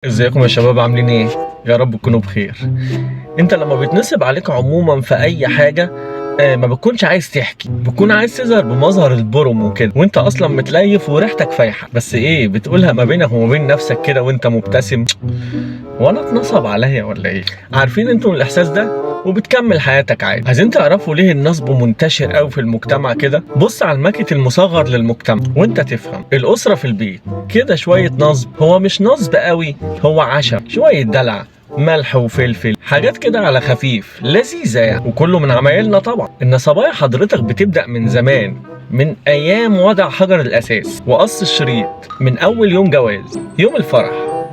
ازيكم يا شباب، عاملين ايه؟ يا رب تكونوا بخير. انت لما بيتنصب عليك عموما في اي حاجة ما بتكونش عايز تحكي، بتكون عايز تظهر بمظهر البرم وكده، وانت اصلا متليف وريحتك فايحة، بس ايه بتقولها ما بينك وما بين نفسك كده وانت مبتسم. وانا اتنصب عليا ولا ايه؟ عارفين انتم الاحساس ده؟ وبتكمل حياتك عادي. عايزين تعرفوا ليه النصب منتشر قوي في المجتمع كده؟ بص على الماكت المصغر للمجتمع وانت تفهم. الاسره في البيت كده شويه نصب، هو مش نصب قوي، هو عشم، شويه دلع، ملح وفلفل، حاجات كده على خفيف لذيذه يعني، وكله من عمايلنا طبعا. النصبايا حضرتك بتبدا من زمان، من ايام وضع حجر الاساس وقص الشريط، من اول يوم جواز، يوم الفرح،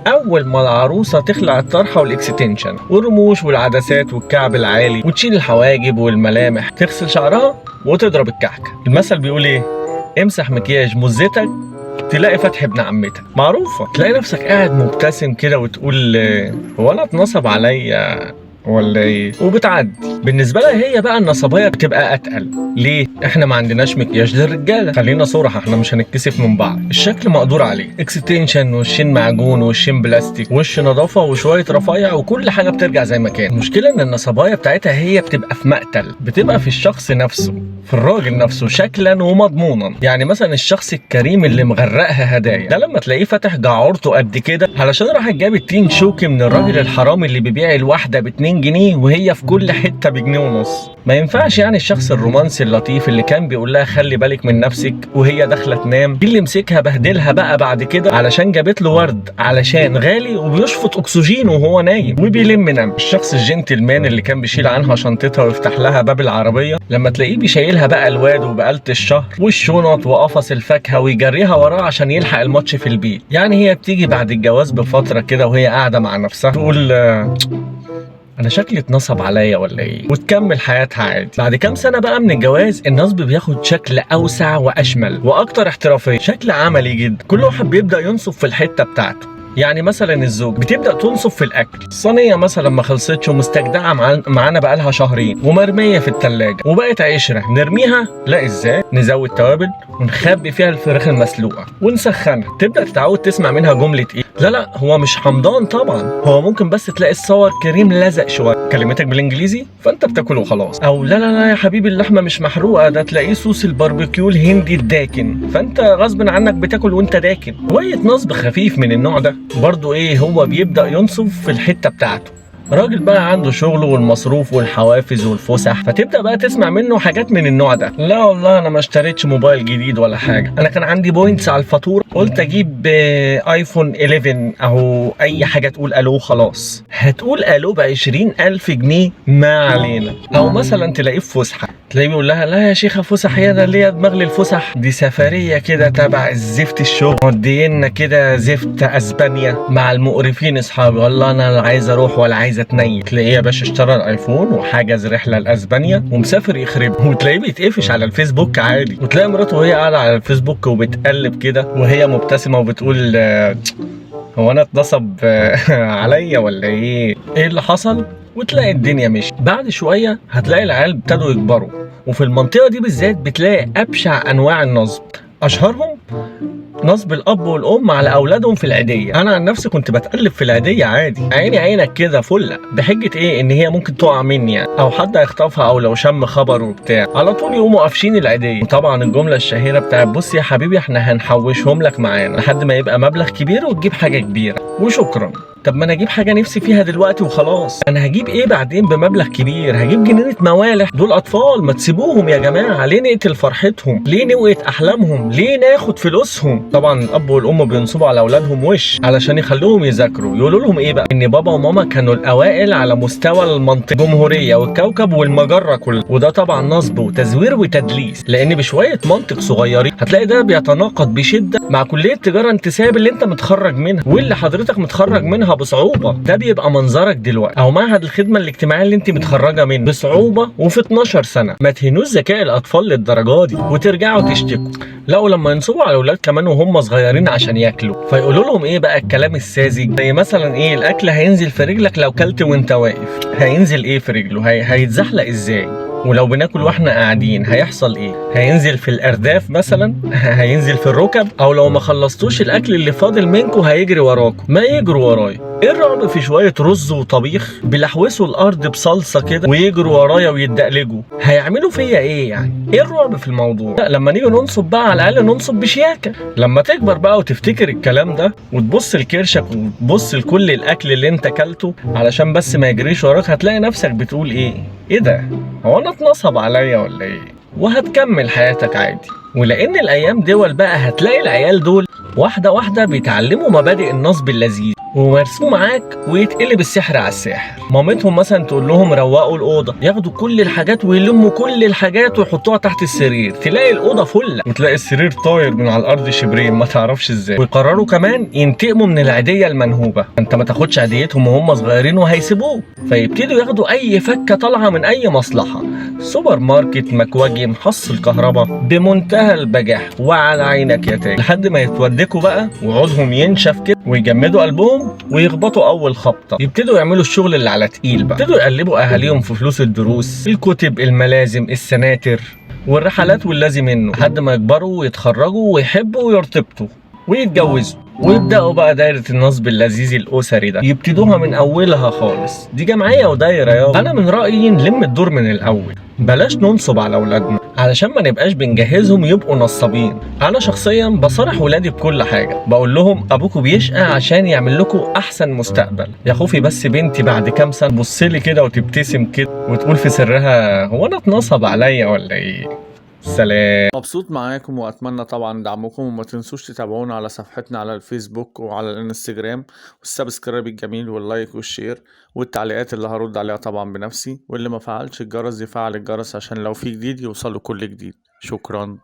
اول ما العروسه تخلع الطرحه والاكستنشن والرموش والعدسات والكعب العالي، وتشيل الحواجب والملامح، تغسل شعرها وتضرب الكحك. المثل بيقول ايه؟ امسح مكياج مزتك تلاقي فتح ابن عمتك. معروفه. تلاقي نفسك قاعد مبتسم كده وتقول هو انا اتنصب عليا ولا ايه؟ وبتعدي. بالنسبه لها هي بقى النصبايه بتبقى اتقل. ليه؟ احنا ما عندناش مكياج للرجاله، خلينا صراحه، احنا مش هنتكسف من بعض. الشكل مقدور عليه، اكستنشن، وشين معجون، وشين بلاستيك، وش نظافه، وشويه رفايع، وكل حاجه بترجع زي ما كان. المشكله ان النصبايه بتاعتها هي بتبقى في مقتل، بتبقى في الشخص نفسه، في الراجل نفسه شكلا ومضمونا. يعني مثلا الشخص الكريم اللي مغرقها هدايا ده لما تلاقيه فاتح جعورته قد كده علشان راح جاب التين شوكي من الراجل الحرامي اللي بيبيع الواحده ب2 جنيه وهي في كل حته بجنيه ونص. ما ينفعش يعني الشخص الرومانسي اللطيف اللي كان بيقول لها خلي بالك من نفسك وهي داخله تنام، دي اللي مسكها بهدلها بقى بعد كده علشان جابت له ورد علشان غالي وبيشفط اكسجين وهو نايم وبيلم نام. الشخص الجنتلمان اللي كان بيشيل عنها شنطتها ويفتح لها باب العربيه لما تلاقيه بيشيلها بقى الواد وبقاله الشهر والشنط وقفص الفاكهه ويجريها وراه عشان يلحق الماتش في البيت. يعني هي بتيجي بعد الجواز بفتره كده وهي قاعده مع نفسها تقول انا شكلي اتنصب عليا ولا ايه، وتكمل حياتها عادي. بعد كام سنه بقى من الجواز النصب بياخد شكل اوسع واشمل واكتر احترافيه، شكل عملي جدا. كل واحد بيبدا ينصب في الحته بتاعته. يعني مثلا الزوج بتبدا تنصب في الاكل، الصينيه مثلا ما خلصتش ومستجدعه معانا بقالها شهرين ومرميه في التلاجة وبقت عشره، نرميها؟ لا، ازاي؟ نزود توابل ونخبي فيها الفراخ المسلوقه ونسخنها. تبدا تتعود تسمع منها جمله ايه؟ لا هو مش حمضان طبعا، هو ممكن بس تلاقي الصور كريم لزق شويه، كلمتك بالانجليزي فانت بتاكله وخلاص. او لا يا حبيبي اللحمه مش محروقه، ده تلاقيه صوص الباربيكيو الهندي الداكن، فانت غصب عنك بتاكل وانت داكن. شويه نصب خفيف من النوع ده. برضو ايه، هو بيبدا ينصب في الحته بتاعته. راجل بقى عنده شغله والمصروف والحوافز والفسح، فتبدا بقى تسمع منه حاجات من النوع ده. لا والله انا ما اشتريتش موبايل جديد ولا حاجه، انا كان عندي بوينتس على الفاتوره قلت اجيب ايفون 11 اهو، اي حاجه تقول الو خلاص. هتقول الو ب20,000 جنيه ما علينا. او مثلا تلاقيه في فسحه، تلاقيه بيقول لها لا يا شيخه فسح، يا ده ليا دماغ للفسح، دي سفريه كده تبع الزفت الشغل، مودينا كده زفت اسبانيا مع المقرفين اصحابي، والله انا لا عايز اروح ولا عايز اتنيل. تلاقيه يا باشا اشترى الايفون وحجز رحله لاسبانيا ومسافر يخرب، وتلاقيه بيتقفش على الفيسبوك عادي، وتلاقي مراته وهي قاعده على الفيسبوك وبتقلب كده وهي مبتسمه وبتقول هو انا اتنصب عليا ولا ايه؟ ايه اللي حصل؟ وتلاقي الدنيا مشي. بعد شويه هتلاقي العيال ابتدوا يكبروا، وفي المنطقه دي بالذات بتلاقي ابشع انواع النصب. اشهرهم نصب الاب والام على اولادهم في العيديه. انا عن نفسي كنت بتقلب في العيديه عادي، عيني عينك كده فله، بحجه ايه؟ ان هي ممكن تقع مني يعني، او حد هيخطفها، او لو شم خبر وبتاع على طول يقوموا قافشين العيديه. وطبعا الجمله الشهيره بتاعت بص يا حبيبي احنا هنحوشهم لك معانا لحد ما يبقى مبلغ كبير وتجيب حاجه كبيره وشكرا. طب ما انا اجيب حاجه نفسي فيها دلوقتي وخلاص، انا هجيب ايه بعدين بمبلغ كبير؟ هجيب جنينه موالح؟ دول اطفال، ما تسيبوهم يا جماعه، ليه نقتل فرحتهم؟ ليه نوقت احلامهم؟ ليه ناخد فلوسهم؟ طبعا الاب والام بينصبوا على اولادهم وش علشان يخلوهم يذاكروا، يقولوا لهم ايه بقى؟ ان بابا وماما كانوا الاوائل على مستوى المنطقه، الجمهوريه والكوكب والمجره كلها. وده طبعا نصب وتزوير وتدليس، لان بشويه منطق صغيرين هتلاقي ده بيتناقض بشده مع كليه تجاره انتساب اللي انت متخرج منها واللي حضرتك متخرج منها بصعوبه. ده بيبقى منظرك دلوقتي، او معهد الخدمه الاجتماعيه اللي انت متخرجه منه بصعوبه وفي 12 سنه. ما تهنوش ذكاء الاطفال للدرجه دي وترجعوا تشتكوا. لا ولما ينصبوا على الاولاد كمان وهم صغيرين عشان ياكلوا، فيقولوا لهم ايه بقى الكلام الساذج، زي مثلا ايه الاكل هينزل في رجلك لو كلت وانت واقف. هينزل ايه في رجله؟ هيتزحلق ازاي؟ ولو بناكل واحنا قاعدين هيحصل ايه؟ هينزل في الارداف مثلا؟ هينزل في الركب؟ او لو ما خلصتوش الاكل اللي فاضل منكم هيجري وراكم؟ ما يجروا ورايا. ايه الرعب في شويه رز وطبيخ بيلحوسوا الارض بصلصه كده ويجروا ورايا ويتدقلجوا؟ هيعملوا فيا ايه يعني؟ ايه الرعب في الموضوع؟ لا، لما نيجي ننصب بقى على الاقل ننصب بشياكه. لما تكبر بقى وتفتكر الكلام ده وتبص لكرشك وتبص لكل الاكل اللي انت اكلته علشان بس ما يجريش وراك، هتلاقي نفسك بتقول ايه ده؟ هو انا اتنصب عليا ولا ايه؟ وهتكمل حياتك عادي. ولان الايام دول بقى هتلاقي العيال دول واحده واحده بيتعلموا مبادئ النصب اللذيذ ومرسوم معاك ويتقلب السحر على الساحر. مامتهم مثلا تقول لهم روقوا الاوضه، ياخدوا كل الحاجات ويلموا كل الحاجات ويحطوها تحت السرير، تلاقي الاوضه فله وتلاقي السرير طاير من على الارض شبرين ما تعرفش ازاي. ويقرروا كمان ينتقموا من العيديه المنهوبه، انت ما تاخدش عيديتهم وهم صغيرين وهيسيبوه، فيبتدوا ياخدوا اي فكه طالعه من اي مصلحه، سوبر ماركت، مكواجي، محصل كهرباء، بمنتهى البجاح وعلى عينك يا تاج، لحد ما يتودكوا بقى وعودهم ينشف كده ويجمدوا قلبهم ويخبطوا اول خبطه، يبتدوا يعملوا الشغل اللي على تقيل بقى، يبتدوا يقلبوا اهاليهم في فلوس الدروس، الكتب، الملازم، السناتر والرحلات واللازم منه، لحد ما يكبروا ويتخرجوا ويحبوا ويرتبطوا ويتجوزوا ويبداوا بقى دايره النصب اللذيذ الاسري ده، يبتدوها من اولها خالص. دي جمعيه ودايره يابا. انا من رايي نلم الدور من الاول، بلاش ننصب على اولادنا علشان ما نبقاش بنجهزهم يبقوا نصابين. انا شخصيا بصارح ولادي بكل حاجه، بقول لهم ابوكوا بيشقى عشان يعمل لكم احسن مستقبل. يا خوفي بس بنتي بعد كام سنه تبصلي كده وتبتسم كده وتقول في سرها هو انا اتنصب عليا ولا ايه؟ سلام. مبسوط معاكم واتمنى طبعا دعمكم، وما تنسوش تتابعونا على صفحتنا على الفيسبوك وعلى الانستجرام، والسبسكرايب الجميل واللايك والشير والتعليقات اللي هرد عليها طبعا بنفسي، واللي ما فعلش الجرس يفعل الجرس عشان لو في جديد يوصله كل جديد. شكرا.